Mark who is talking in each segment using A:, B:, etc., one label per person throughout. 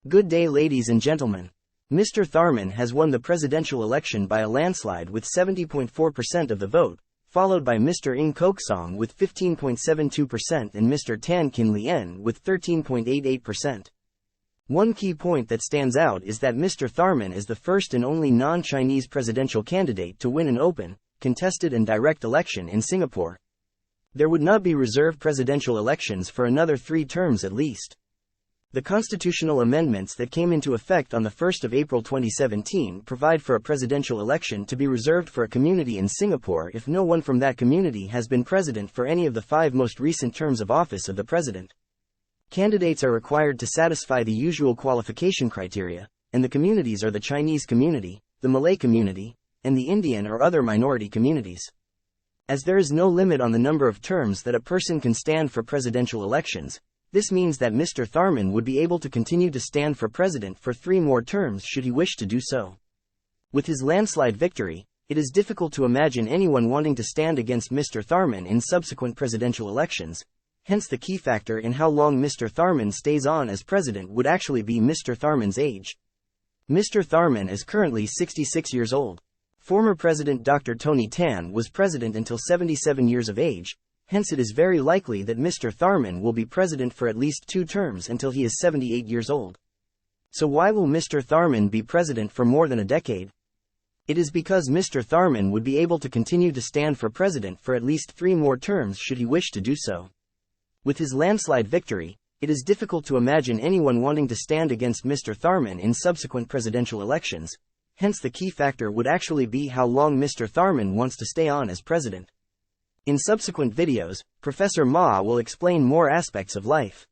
A: Good day, ladies and gentlemen. Mr. Tharman has won the presidential election by a landslide with 70.4% of the vote, followed by Mr. Ng Kok Song with 15.72% and Mr. Tan Kin Lien with 13.88%. One key point that stands out is that Mr. Tharman is the first and only non-Chinese presidential candidate to win an open, contested and direct election in Singapore. There would not be reserved presidential elections for another 3 terms at least. The constitutional amendments that came into effect on the 1st of April 2017 provide for a presidential election to be reserved for a community in Singapore if no one from that community has been president for any of the 5 most recent terms of office of the president. Candidates are required to satisfy the usual qualification criteria, and the communities are the Chinese community, the Malay community, and the Indian or other minority communities. As there is no limit on the number of terms that a person can stand for presidential elections, this means that Mr. Tharman would be able to continue to stand for president for 3 more terms should he wish to do so. With his landslide victory, it is difficult to imagine anyone wanting to stand against Mr. Tharman in subsequent presidential elections, hence the key factor in how long Mr. Tharman stays on as president would actually be Mr. Tharman's age. Mr. Tharman is currently 66 years old. Former President Dr. Tony Tan was president until 77 years of age. Hence it is very likely that Mr. Tharman will be president for at least 2 terms until he is 78 years old. So why will Mr. Tharman be president for more than a decade? It is because Mr. Tharman would be able to continue to stand for president for at least 3 more terms should he wish to do so. With his landslide victory, it is difficult to imagine anyone wanting to stand against Mr. Tharman in subsequent presidential elections, hence the key factor would actually be how long Mr. Tharman wants to stay on as president. In subsequent videos, Professor Ma will explain more aspects of life.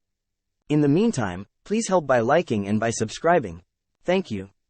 A: In the meantime, please help by liking and by subscribing. Thank you.